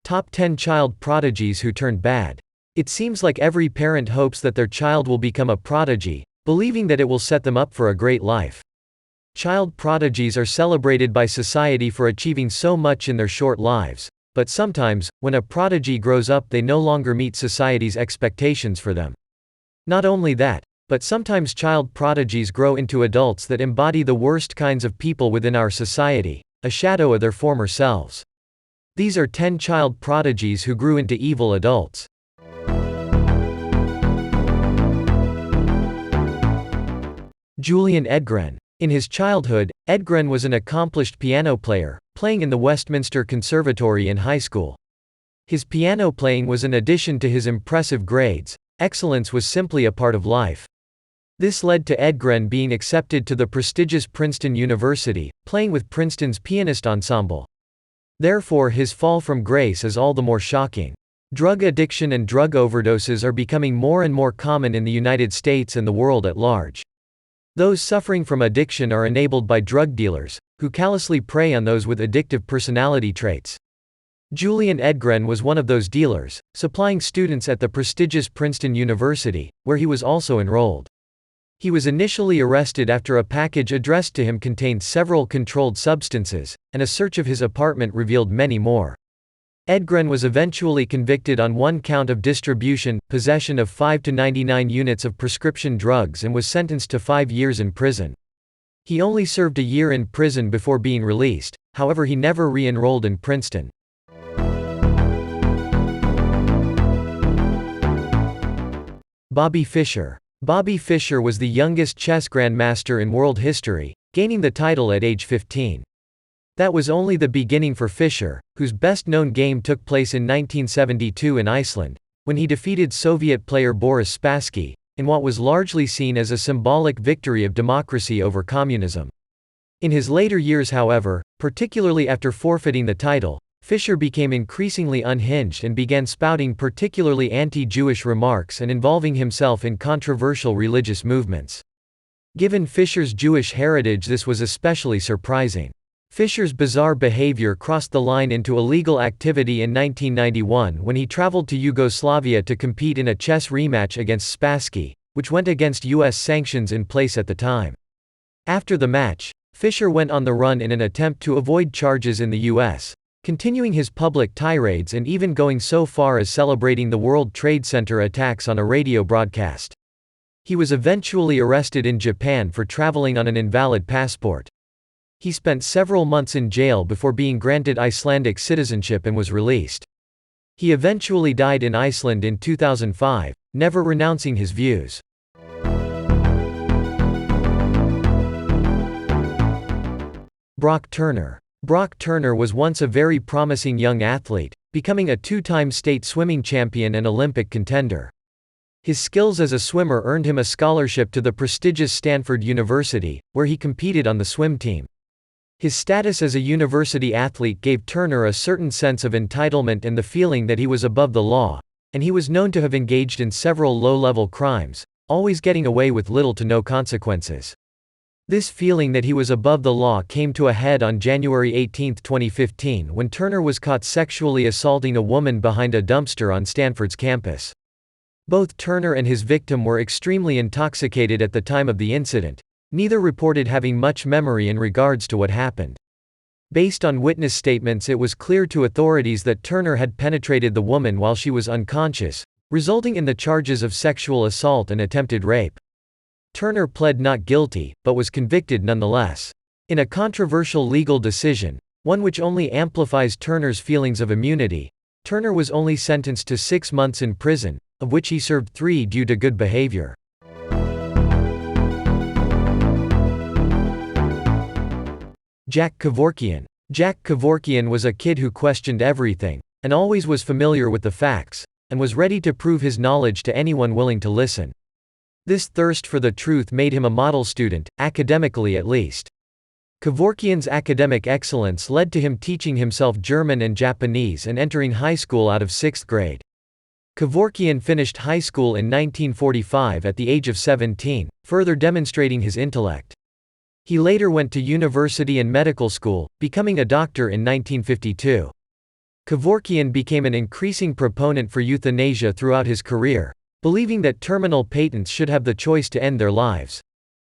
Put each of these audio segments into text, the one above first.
Top 10 Child Prodigies Who Turned Bad. It seems like every parent hopes that their child will become a prodigy, believing that it will set them up for a great life. Child prodigies are celebrated by society for achieving so much in their short lives, but sometimes, when a prodigy grows up, they no longer meet society's expectations for them. Not only that, but sometimes child prodigies grow into adults that embody the worst kinds of people within our society, a shadow of their former selves. These are 10 child prodigies who grew into evil adults. Julian Edgren. In his childhood, Edgren was an accomplished piano player, playing in the Westminster Conservatory in high school. His piano playing was an addition to his impressive grades. Excellence was simply a part of life. This led to Edgren being accepted to the prestigious Princeton University, playing with Princeton's pianist ensemble. Therefore, his fall from grace is all the more shocking. Drug addiction and drug overdoses are becoming more and more common in the United States and the world at large. Those suffering from addiction are enabled by drug dealers, who callously prey on those with addictive personality traits. Julian Edgren was one of those dealers, supplying students at the prestigious Princeton University, where he was also enrolled. He was initially arrested after a package addressed to him contained several controlled substances, and a search of his apartment revealed many more. Edgren was eventually convicted on one count of distribution, possession of 5 to 99 units of prescription drugs, and was sentenced to 5 years in prison. He only served a year in prison before being released, however he never re-enrolled in Princeton. Bobby Fischer. Bobby Fischer was the youngest chess grandmaster in world history, gaining the title at age 15. That was only the beginning for Fischer, whose best-known game took place in 1972 in Iceland, when he defeated Soviet player Boris Spassky, in what was largely seen as a symbolic victory of democracy over communism. In his later years, however, particularly after forfeiting the title, Fischer became increasingly unhinged and began spouting particularly anti-Jewish remarks and involving himself in controversial religious movements. Given Fischer's Jewish heritage, this was especially surprising. Fischer's bizarre behavior crossed the line into illegal activity in 1991 when he traveled to Yugoslavia to compete in a chess rematch against Spassky, which went against U.S. sanctions in place at the time. After the match, Fischer went on the run in an attempt to avoid charges in the U.S., continuing his public tirades and even going so far as celebrating the World Trade Center attacks on a radio broadcast. He was eventually arrested in Japan for traveling on an invalid passport. He spent several months in jail before being granted Icelandic citizenship and was released. He eventually died in Iceland in 2005, never renouncing his views. Brock Turner. Brock Turner was once a very promising young athlete, becoming a 2-time state swimming champion and Olympic contender. His skills as a swimmer earned him a scholarship to the prestigious Stanford University, where he competed on the swim team. His status as a university athlete gave Turner a certain sense of entitlement and the feeling that he was above the law, and he was known to have engaged in several low-level crimes, always getting away with little to no consequences. This feeling that he was above the law came to a head on January 18, 2015, when Turner was caught sexually assaulting a woman behind a dumpster on Stanford's campus. Both Turner and his victim were extremely intoxicated at the time of the incident. Neither reported having much memory in regards to what happened. Based on witness statements, it was clear to authorities that Turner had penetrated the woman while she was unconscious, resulting in the charges of sexual assault and attempted rape. Turner pled not guilty, but was convicted nonetheless. In a controversial legal decision, one which only amplifies Turner's feelings of immunity, Turner was only sentenced to 6 months in prison, of which he served 3 due to good behavior. Jack Kavorkian. Jack Kavorkian was a kid who questioned everything, and always was familiar with the facts, and was ready to prove his knowledge to anyone willing to listen. This thirst for the truth made him a model student, academically at least. Kavorkian's academic excellence led to him teaching himself German and Japanese and entering high school out of 6th grade. Kavorkian finished high school in 1945 at the age of 17, further demonstrating his intellect. He later went to university and medical school, becoming a doctor in 1952. Kavorkian became an increasing proponent for euthanasia throughout his career, believing that terminal patients should have the choice to end their lives.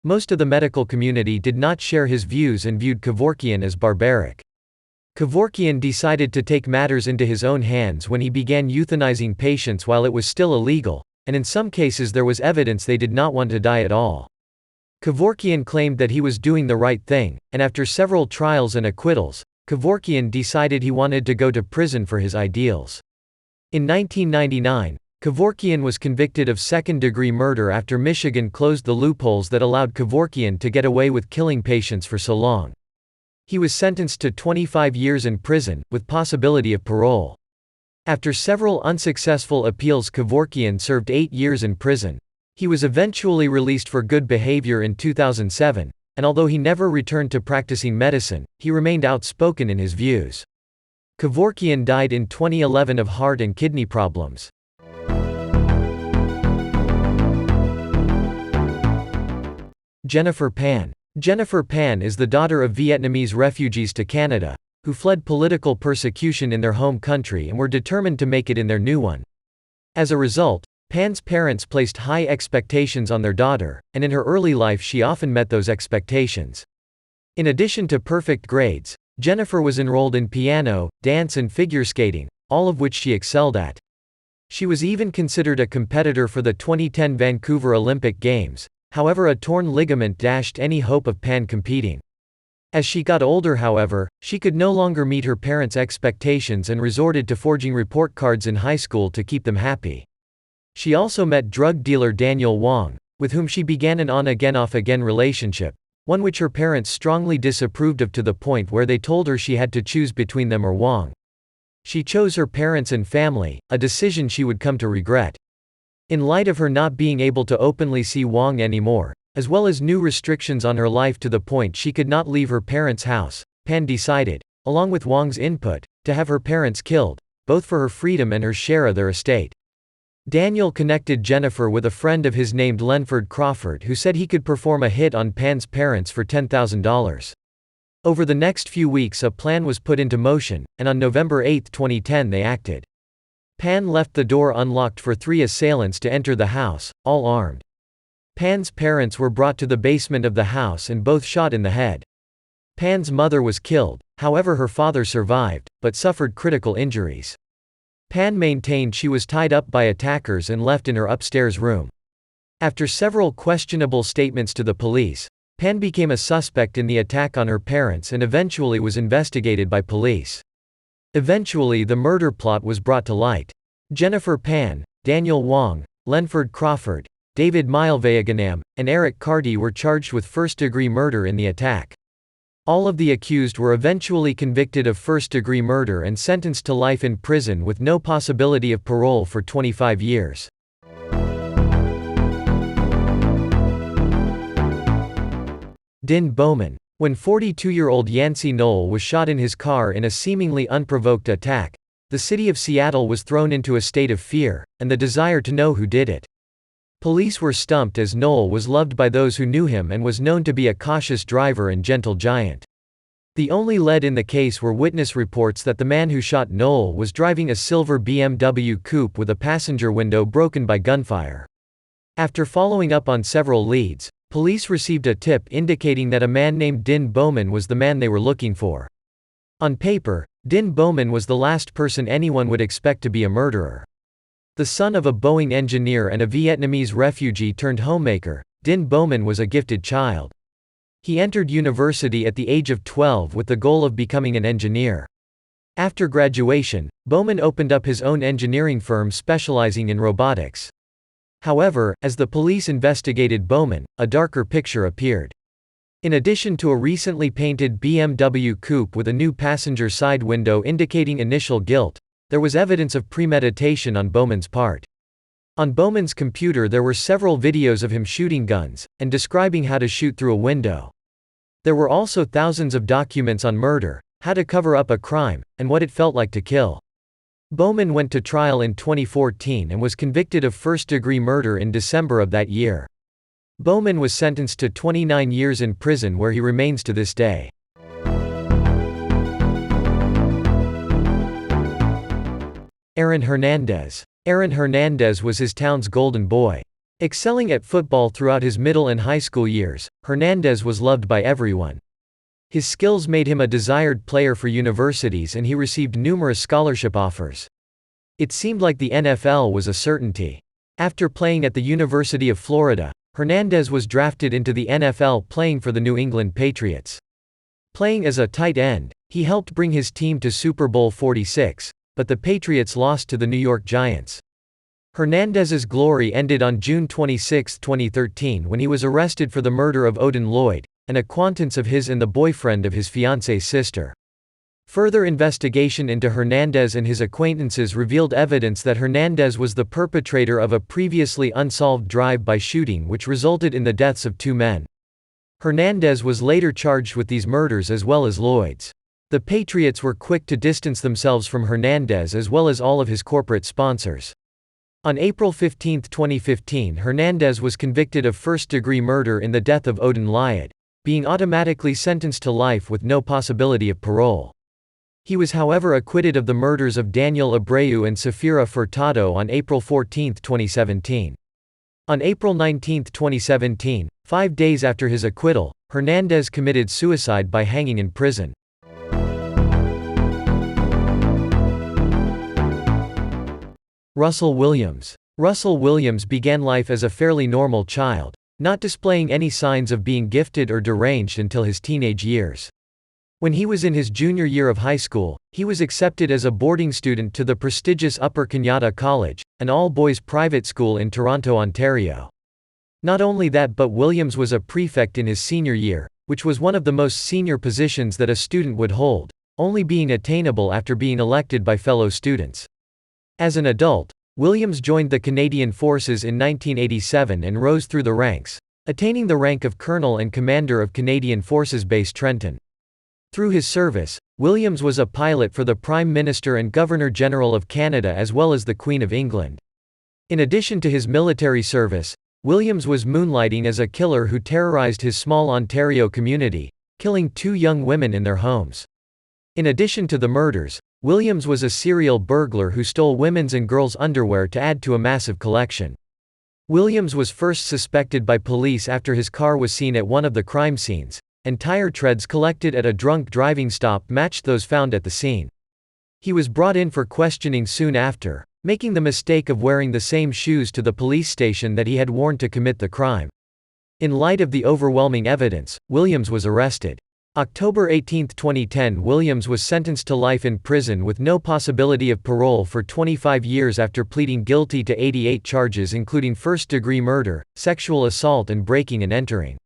Most of the medical community did not share his views and viewed Kavorkian as barbaric. Kavorkian decided to take matters into his own hands when he began euthanizing patients while it was still illegal, and in some cases there was evidence they did not want to die at all. Kavorkian claimed that he was doing the right thing, and after several trials and acquittals, Kavorkian decided he wanted to go to prison for his ideals. In 1999, Kavorkian was convicted of second-degree murder after Michigan closed the loopholes that allowed Kavorkian to get away with killing patients for so long. He was sentenced to 25 years in prison, with possibility of parole. After several unsuccessful appeals, Kavorkian served 8 years in prison. He was eventually released for good behavior in 2007, and although he never returned to practicing medicine, he remained outspoken in his views. Kavorkian died in 2011 of heart and kidney problems. Jennifer Pan. Jennifer Pan is the daughter of Vietnamese refugees to Canada, who fled political persecution in their home country and were determined to make it in their new one. As a result, Pan's parents placed high expectations on their daughter, and in her early life she often met those expectations. In addition to perfect grades, Jennifer was enrolled in piano, dance and figure skating, all of which she excelled at. She was even considered a competitor for the 2010 Vancouver Olympic Games. However, a torn ligament dashed any hope of Pan competing. As she got older, however, she could no longer meet her parents' expectations and resorted to forging report cards in high school to keep them happy. She also met drug dealer Daniel Wong, with whom she began an on-again off-again relationship, one which her parents strongly disapproved of to the point where they told her she had to choose between them or Wong. She chose her parents and family, a decision she would come to regret. In light of her not being able to openly see Wong anymore, as well as new restrictions on her life to the point she could not leave her parents' house, Pan decided, along with Wong's input, to have her parents killed, both for her freedom and her share of their estate. Daniel connected Jennifer with a friend of his named Lenford Crawford, who said he could perform a hit on Pan's parents for $10,000. Over the next few weeks a plan was put into motion, and on November 8, 2010 they acted. Pan left the door unlocked for 3 assailants to enter the house, all armed. Pan's parents were brought to the basement of the house and both shot in the head. Pan's mother was killed, however her father survived, but suffered critical injuries. Pan maintained she was tied up by attackers and left in her upstairs room. After several questionable statements to the police, Pan became a suspect in the attack on her parents and eventually was investigated by police. Eventually the murder plot was brought to light. Jennifer Pan, Daniel Wong, Lenford Crawford, David Milvayaganam, and Eric Carty were charged with first-degree murder in the attack. All of the accused were eventually convicted of first-degree murder and sentenced to life in prison with no possibility of parole for 25 years. Din Bowman. When 42-year-old Yancey Knoll was shot in his car in a seemingly unprovoked attack, the city of Seattle was thrown into a state of fear, and the desire to know who did it. Police were stumped as Knoll was loved by those who knew him and was known to be a cautious driver and gentle giant. The only lead in the case were witness reports that the man who shot Knoll was driving a silver BMW coupe with a passenger window broken by gunfire. After following up on several leads, police received a tip indicating that a man named Din Bowman was the man they were looking for. On paper, Din Bowman was the last person anyone would expect to be a murderer. The son of a Boeing engineer and a Vietnamese refugee turned homemaker, Din Bowman was a gifted child. He entered university at the age of 12 with the goal of becoming an engineer. After graduation, Bowman opened up his own engineering firm specializing in robotics. However, as the police investigated Bowman, a darker picture appeared. In addition to a recently painted BMW coupe with a new passenger side window indicating initial guilt, there was evidence of premeditation on Bowman's part. On Bowman's computer there were several videos of him shooting guns, and describing how to shoot through a window. There were also thousands of documents on murder, how to cover up a crime, and what it felt like to kill. Bowman went to trial in 2014 and was convicted of first-degree murder in December of that year. Bowman was sentenced to 29 years in prison where he remains to this day. Aaron Hernandez. Aaron Hernandez was his town's golden boy. Excelling at football throughout his middle and high school years, Hernandez was loved by everyone. His skills made him a desired player for universities, and he received numerous scholarship offers. It seemed like the NFL was a certainty. After playing at the University of Florida, Hernandez was drafted into the NFL, playing for the New England Patriots. Playing as a tight end, he helped bring his team to Super Bowl 46, but the Patriots lost to the New York Giants. Hernandez's glory ended on June 26, 2013, when he was arrested for the murder of Odin Lloyd, an acquaintance of his and the boyfriend of his fiancée's sister. Further investigation into Hernandez and his acquaintances revealed evidence that Hernandez was the perpetrator of a previously unsolved drive-by shooting which resulted in the deaths of 2 men. Hernandez was later charged with these murders as well as Lloyd's. The Patriots were quick to distance themselves from Hernandez as well as all of his corporate sponsors. On April 15, 2015, Hernandez was convicted of first-degree murder in the death of Odin Lloyd, being automatically sentenced to life with no possibility of parole. He was however acquitted of the murders of Daniel Abreu and Safira Furtado on April 14, 2017. On April 19, 2017, 5 days after his acquittal, Hernandez committed suicide by hanging in prison. Russell Williams. Russell Williams began life as a fairly normal child, not displaying any signs of being gifted or deranged until his teenage years. When he was in his junior year of high school, he was accepted as a boarding student to the prestigious Upper Kenyatta College, an all-boys private school in Toronto, Ontario. Not only that, but Williams was a prefect in his senior year, which was one of the most senior positions that a student would hold, only being attainable after being elected by fellow students. As an adult, Williams joined the Canadian Forces in 1987 and rose through the ranks, attaining the rank of Colonel and Commander of Canadian Forces Base Trenton. Through his service, Williams was a pilot for the Prime Minister and Governor-General of Canada as well as the Queen of England. In addition to his military service, Williams was moonlighting as a killer who terrorized his small Ontario community, killing 2 young women in their homes. In addition to the murders, Williams was a serial burglar who stole women's and girls' underwear to add to a massive collection. Williams was first suspected by police after his car was seen at one of the crime scenes, and tire treads collected at a drunk driving stop matched those found at the scene. He was brought in for questioning soon after, making the mistake of wearing the same shoes to the police station that he had worn to commit the crime. In light of the overwhelming evidence, Williams was arrested. October 18, 2010, Williams was sentenced to life in prison with no possibility of parole for 25 years after pleading guilty to 88 charges including first-degree murder, sexual assault and breaking and entering.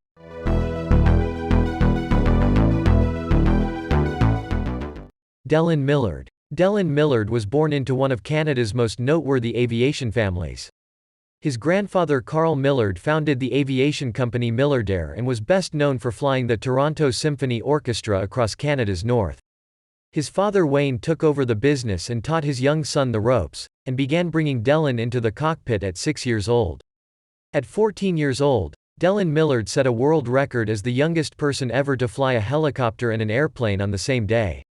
Dellen Millard. Dellen Millard was born into one of Canada's most noteworthy aviation families. His grandfather Carl Millard founded the aviation company Millardair and was best known for flying the Toronto Symphony Orchestra across Canada's north. His father Wayne took over the business and taught his young son the ropes, and began bringing Dellen into the cockpit at 6 years old. At 14 years old, Dellen Millard set a world record as the youngest person ever to fly a helicopter and an airplane on the same day.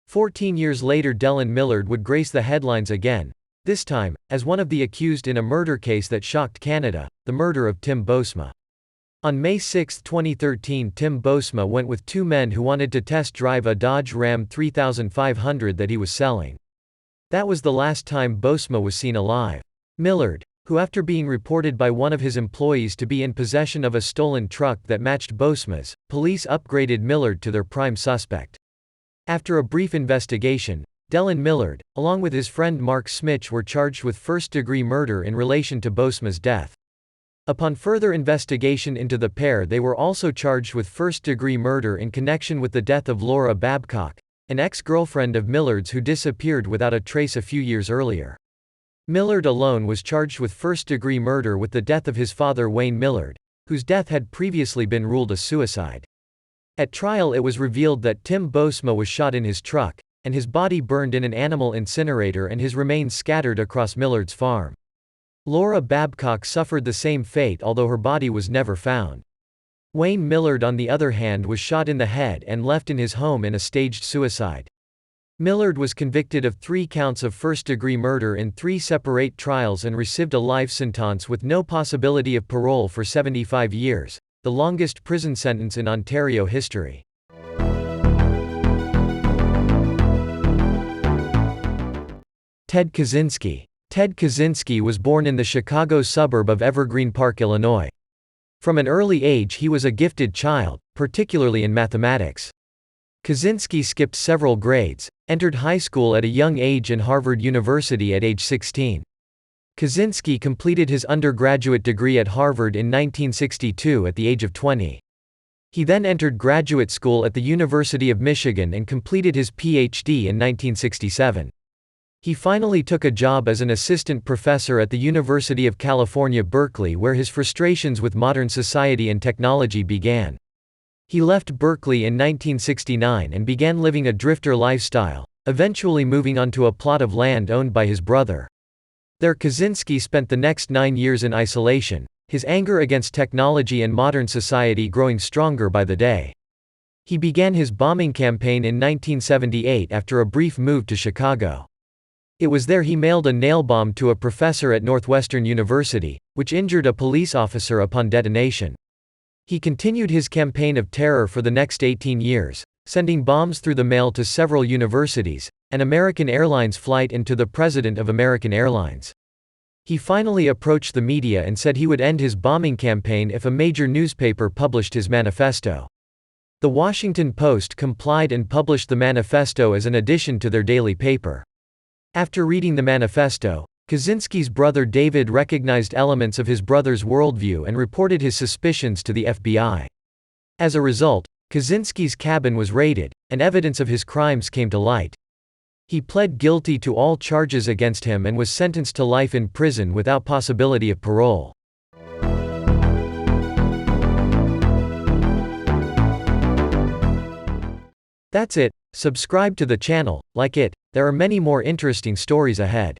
14 years later, Dellen Millard would grace the headlines again, this time, as one of the accused in a murder case that shocked Canada, the murder of Tim Bosma. On May 6, 2013, Tim Bosma went with 2 men who wanted to test drive a Dodge Ram 3500 that he was selling. That was the last time Bosma was seen alive. Millard, who after being reported by one of his employees to be in possession of a stolen truck that matched Bosma's, police upgraded Millard to their prime suspect. After a brief investigation, Dellen Millard, along with his friend Mark Smitch, were charged with first-degree murder in relation to Bosma's death. Upon further investigation into the pair, they were also charged with first-degree murder in connection with the death of Laura Babcock, an ex-girlfriend of Millard's who disappeared without a trace a few years earlier. Millard alone was charged with first-degree murder with the death of his father Wayne Millard, whose death had previously been ruled a suicide. At trial, it was revealed that Tim Bosma was shot in his truck, and his body burned in an animal incinerator and his remains scattered across Millard's farm. Laura Babcock suffered the same fate, although her body was never found. Wayne Millard, on the other hand, was shot in the head and left in his home in a staged suicide. Millard was convicted of 3 counts of first-degree murder in 3 separate trials and received a life sentence with no possibility of parole for 75 years, the longest prison sentence in Ontario history. Ted Kaczynski. Ted Kaczynski was born in the Chicago suburb of Evergreen Park, Illinois. From an early age he was a gifted child, particularly in mathematics. Kaczynski skipped several grades, entered high school at a young age and Harvard University at age 16. Kaczynski completed his undergraduate degree at Harvard in 1962 at the age of 20. He then entered graduate school at the University of Michigan and completed his Ph.D. in 1967. He finally took a job as an assistant professor at the University of California, Berkeley, where his frustrations with modern society and technology began. He left Berkeley in 1969 and began living a drifter lifestyle, eventually moving onto a plot of land owned by his brother. There Kaczynski spent the next 9 years in isolation, his anger against technology and modern society growing stronger by the day. He began his bombing campaign in 1978 after a brief move to Chicago. It was there he mailed a nail bomb to a professor at Northwestern University, which injured a police officer upon detonation. He continued his campaign of terror for the next 18 years, sending bombs through the mail to several universities, an American Airlines flight and to the president of American Airlines. He finally approached the media and said he would end his bombing campaign if a major newspaper published his manifesto. The Washington Post complied and published the manifesto as an addition to their daily paper. After reading the manifesto, Kaczynski's brother David recognized elements of his brother's worldview and reported his suspicions to the FBI. As a result, Kaczynski's cabin was raided, and evidence of his crimes came to light. He pled guilty to all charges against him and was sentenced to life in prison without possibility of parole. That's it. Subscribe to the channel, like it, there are many more interesting stories ahead.